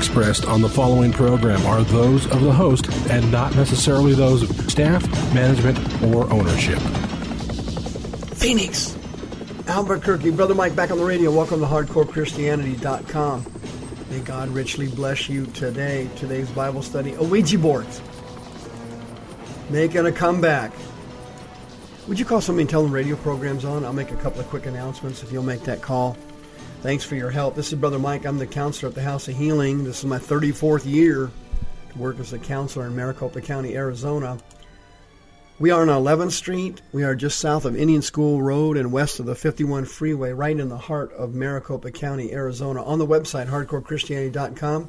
expressed on the following program are those of the host and not necessarily those of staff, management, or ownership. Phoenix, Albuquerque, Brother Mike back on the radio. Welcome to HardcoreChristianity.com. May God richly bless you today. Today's Bible study, a Ouija board. Making a comeback. Would you call somebody and tell them radio program's on? I'll make a couple of quick announcements if you'll make that call. Thanks for your help. This is Brother Mike. I'm the counselor at the House of Healing. This is my 34th year to work as a counselor in Maricopa County, Arizona. We are on 11th Street. We are just south of Indian School Road and west of the 51 freeway, right in the heart of Maricopa County, Arizona. On the website, HardcoreChristianity.com,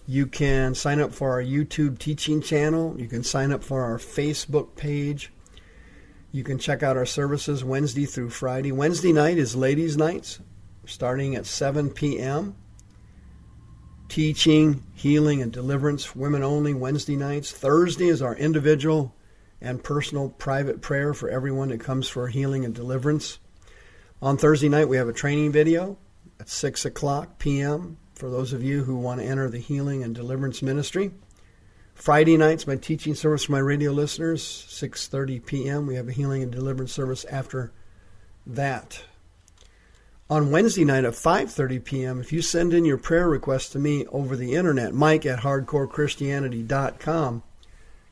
you can sign up for our YouTube teaching channel. You can sign up for our Facebook page. You can check out our services Wednesday through Friday. Wednesday night is Ladies' Nights, starting at 7 p.m. Teaching, healing, and deliverance, women only, Wednesday nights. Thursday is our individual and personal private prayer for everyone that comes for healing and deliverance. On Thursday night, we have a training video at 6 o'clock p.m. for those of you who want to enter the healing and deliverance ministry. Friday nights, my teaching service for my radio listeners, 6:30 p.m. We have a healing and deliverance service after that. On Wednesday night at 5:30 p.m., if you send in your prayer request to me over the internet, Mike at HardcoreChristianity.com,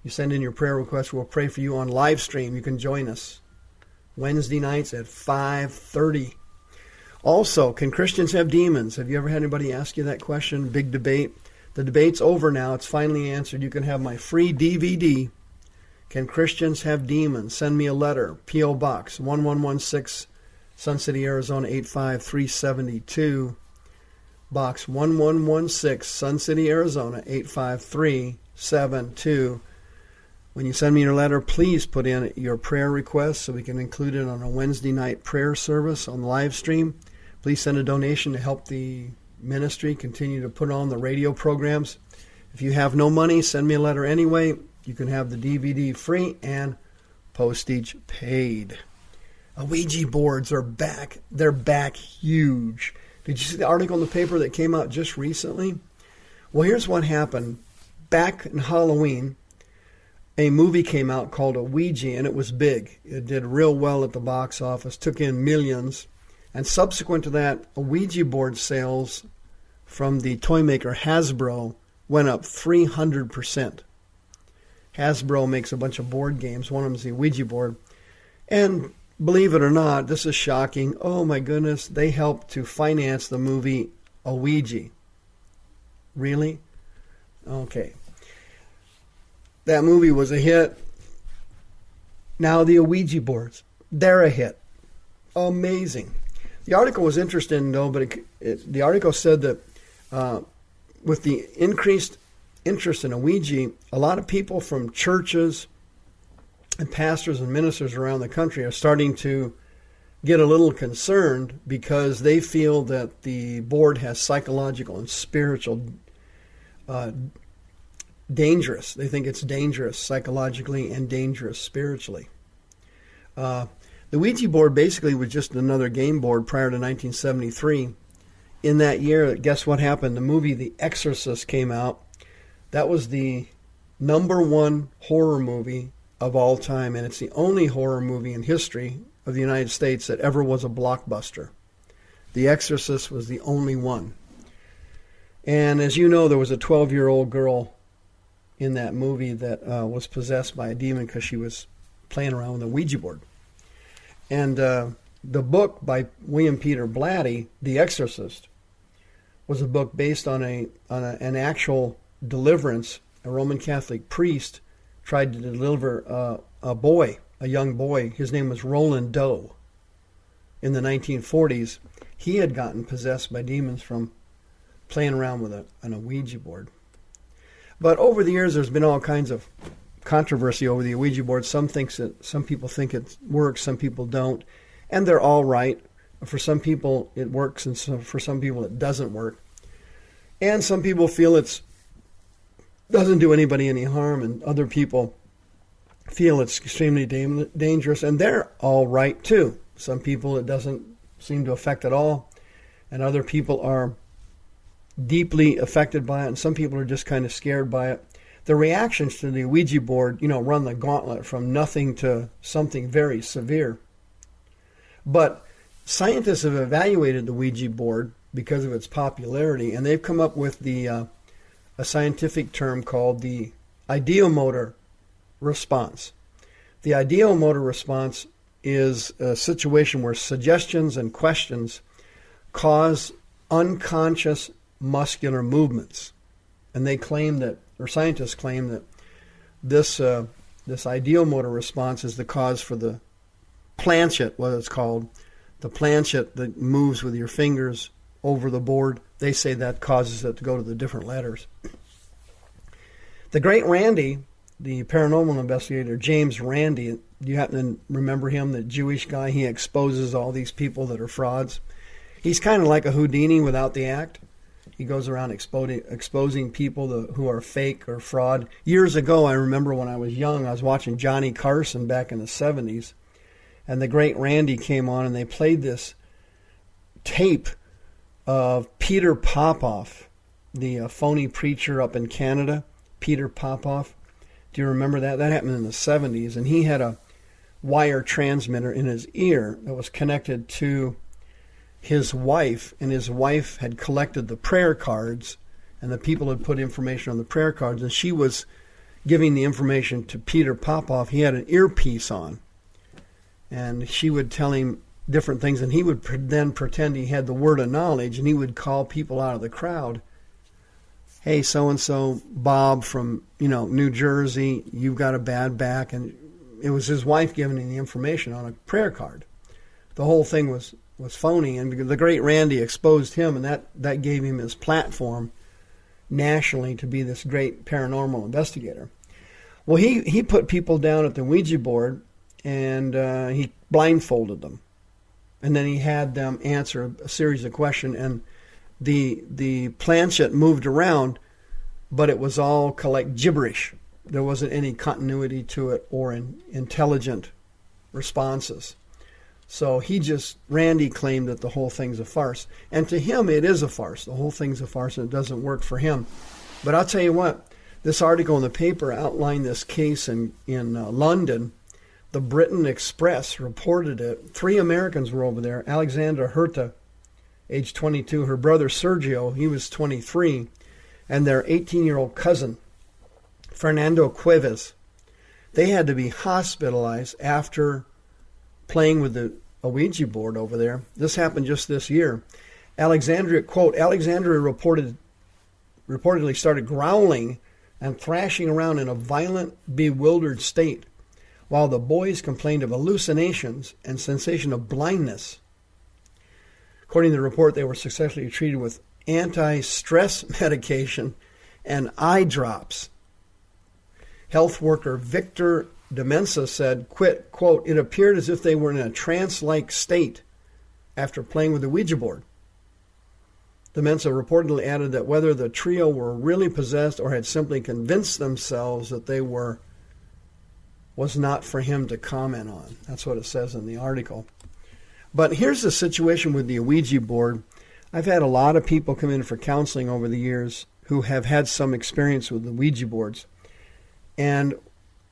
you send in your prayer request, we'll pray for you on live stream. You can join us Wednesday nights at 5:30. Also, can Christians have demons? Have you ever had anybody ask you that question? Big debate. The debate's over now. It's finally answered. You can have my free DVD, Can Christians Have Demons? Send me a letter, P.O. Box 1116, Sun City, Arizona 85372. Box 1116, Sun City, Arizona 85372. When you send me your letter, please put in your prayer request so we can include it on a Wednesday night prayer service on the live stream. Please send a donation to help the ministry continue to put on the radio programs. If you have no money, send me a letter anyway. You can have the DVD free and postage paid. Ouija boards are back. They're back huge. Did you see the article in the paper that came out just recently? Well, here's what happened. Back in Halloween, a movie came out called Ouija, and it was big. It did real well at the box office, took in millions. And subsequent to that, Ouija board sales from the toy maker Hasbro went up 300%. Hasbro makes a bunch of board games. One of them is the Ouija board. And believe it or not, this is shocking. Oh my goodness, they helped to finance the movie Ouija. Really? Okay. That movie was a hit. Now the Ouija boards, they're a hit. Amazing. The article was interesting, though, but the article said that with the increased interest in Ouija, a lot of people from churches and pastors and ministers around the country are starting to get a little concerned because they feel that the board has psychological and spiritual dangerous. They think it's dangerous psychologically and dangerous spiritually. The Ouija board basically was just another game board prior to 1973. In that year, guess what happened? The movie The Exorcist came out. That was the #1 horror movie of all time, and it's the only horror movie in history of the United States that ever was a blockbuster. The Exorcist was the only one. And as you know, there was a 12-year-old girl in that movie that was possessed by a demon because she was playing around with a Ouija board. And the book by William Peter Blatty, The Exorcist, was a book based on an actual deliverance. A Roman Catholic priest tried to deliver a young boy. His name was Roland Doe. In the 1940s, he had gotten possessed by demons from playing around with an Ouija board. But over the years, there's been all kinds of controversy over the Ouija board. Some people think it works, some people don't, and they're all right. For some people, it works, and for some people, it doesn't work. And some people feel it doesn't do anybody any harm, and other people feel it's extremely dangerous, and they're all right too. Some people it doesn't seem to affect at all, and other people are deeply affected by it, and some people are just kind of scared by it. The reactions to the Ouija board, run the gauntlet from nothing to something very severe. But scientists have evaluated the Ouija board because of its popularity, and they've come up with a scientific term called the ideomotor response. The ideomotor response is a situation where suggestions and questions cause unconscious muscular movements. And they claim that, or scientists claim that this ideomotor response is the cause for the planchet, what it's called, the planchet that moves with your fingers over the board. They say that causes it to go to the different letters. The great Randi, the paranormal investigator, James Randi, do you happen to remember him, the Jewish guy? He exposes all these people that are frauds. He's kind of like a Houdini without the act. He goes around exposing people who are fake or fraud. Years ago, I remember when I was young, I was watching Johnny Carson back in the 70s, and the great Randy came on, and they played this tape of Peter Popoff, the phony preacher up in Canada, Peter Popoff. Do you remember that? That happened in the 70s, and he had a wire transmitter in his ear that was connected to his wife, and his wife had collected the prayer cards, and the people had put information on the prayer cards, and she was giving the information to Peter Popoff. He had an earpiece on, and she would tell him different things, and he would then pretend he had the word of knowledge, and he would call people out of the crowd. Hey, so-and-so, Bob from, New Jersey, you've got a bad back, and it was his wife giving him the information on a prayer card. The whole thing was phony, and the great Randy exposed him, and that gave him his platform nationally to be this great paranormal investigator. Well, he put people down at the Ouija board, and he blindfolded them, and then he had them answer a series of questions, and the planchet moved around, but it was all gibberish. There wasn't any continuity to it or intelligent responses. So Randy claimed that the whole thing's a farce. And to him, it is a farce. The whole thing's a farce, and it doesn't work for him. But I'll tell you what, this article in the paper outlined this case in London. The Britain Express reported it. 3 Americans were over there. Alexandra Herta, age 22. Her brother Sergio, he was 23. And their 18-year-old cousin, Fernando Cuevas. They had to be hospitalized after playing with a Ouija board over there. This happened just this year. Alexandria reportedly started growling and thrashing around in a violent, bewildered state, while the boys complained of hallucinations and sensation of blindness. According to the report, they were successfully treated with anti-stress medication and eye drops. Health worker Victor Demensa said, quote, it appeared as if they were in a trance-like state after playing with the Ouija board. Demensa reportedly added that whether the trio were really possessed or had simply convinced themselves that they were was not for him to comment on. That's what it says in the article. But here's the situation with the Ouija board. I've had a lot of people come in for counseling over the years who have had some experience with the Ouija boards. And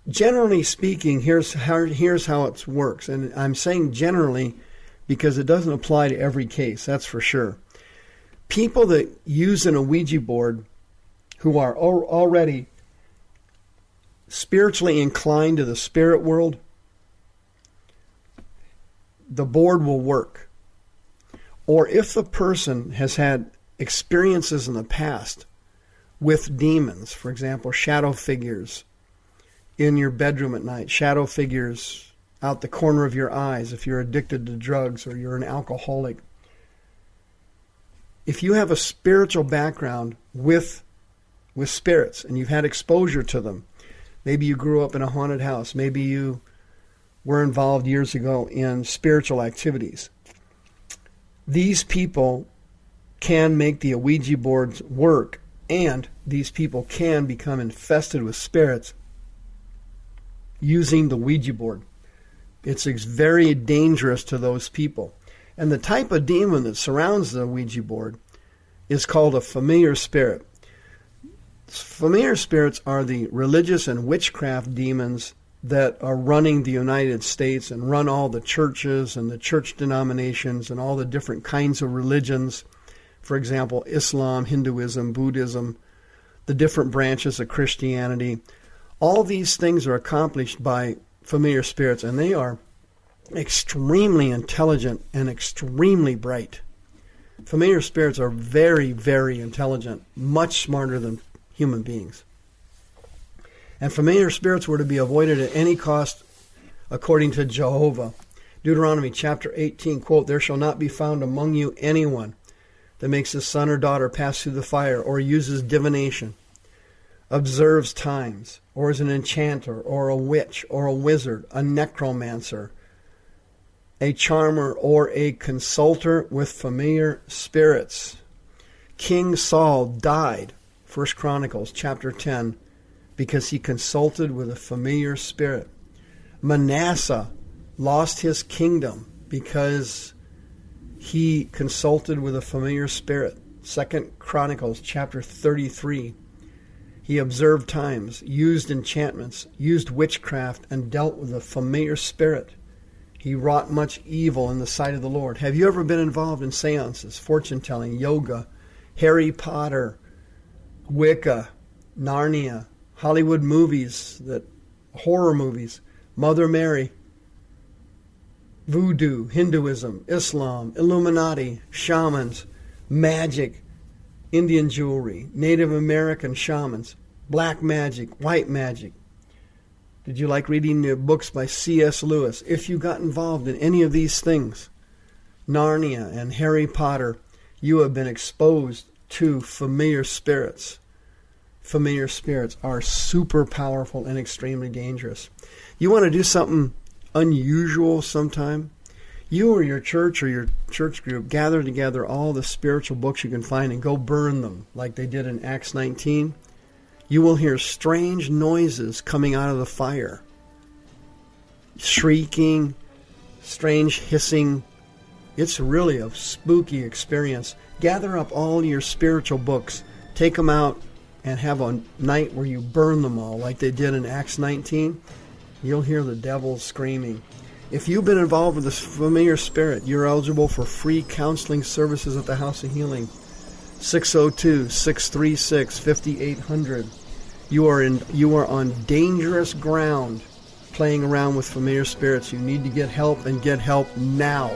generally speaking, here's how it works. And I'm saying generally because it doesn't apply to every case, that's for sure. People that use a Ouija board who are already spiritually inclined to the spirit world, the board will work. Or if the person has had experiences in the past with demons, for example, shadow figures in your bedroom at night, shadow figures out the corner of your eyes if you're addicted to drugs or you're an alcoholic. If you have a spiritual background with spirits and you've had exposure to them, maybe you grew up in a haunted house, maybe you were involved years ago in spiritual activities, these people can make the Ouija boards work, and these people can become infested with spirits using the Ouija board. It's very dangerous to those people. And the type of demon that surrounds the Ouija board is called a familiar spirit. Familiar spirits are the religious and witchcraft demons that are running the United States and run all the churches and the church denominations and all the different kinds of religions. For example, Islam, Hinduism, Buddhism, the different branches of Christianity. All these things are accomplished by familiar spirits, and they are extremely intelligent and extremely bright. Familiar spirits are very, very intelligent, much smarter than human beings. And familiar spirits were to be avoided at any cost according to Jehovah. Deuteronomy chapter 18, quote, "There shall not be found among you anyone that makes his son or daughter pass through the fire, or uses divination, observes times, or is an enchanter, or a witch, or a wizard, a necromancer, a charmer, or a consulter with familiar spirits." King Saul died, 1 Chronicles chapter 10, because he consulted with a familiar spirit. Manasseh lost his kingdom because he consulted with a familiar spirit. 2 Chronicles chapter 33. He observed times, used enchantments, used witchcraft, and dealt with a familiar spirit. He wrought much evil in the sight of the Lord. Have you ever been involved in seances, fortune-telling, yoga, Harry Potter, Wicca, Narnia, Hollywood movies, horror movies, Mother Mary, voodoo, Hinduism, Islam, Illuminati, shamans, magic, Indian jewelry, Native American shamans, black magic, white magic? Did you like reading the books by C.S. Lewis? If you got involved in any of these things, Narnia and Harry Potter, you have been exposed to familiar spirits. Familiar spirits are super powerful and extremely dangerous. You want to do something unusual sometime? You or your church group gather together all the spiritual books you can find and go burn them like they did in Acts 19. You will hear strange noises coming out of the fire. Shrieking, strange hissing. It's really a spooky experience. Gather up all your spiritual books, take them out, and have a night where you burn them all like they did in Acts 19. You'll hear the devil screaming. If you've been involved with this familiar spirit, you're eligible for free counseling services at the House of Healing. 602-636-5800. You are on dangerous ground playing around with familiar spirits. You need to get help, and get help now.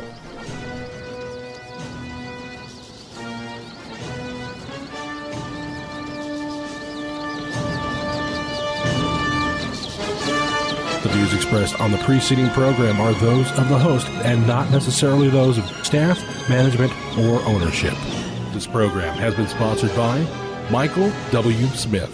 The views expressed on the preceding program are those of the host and not necessarily those of staff, management, or ownership. This program has been sponsored by Michael W. Smith.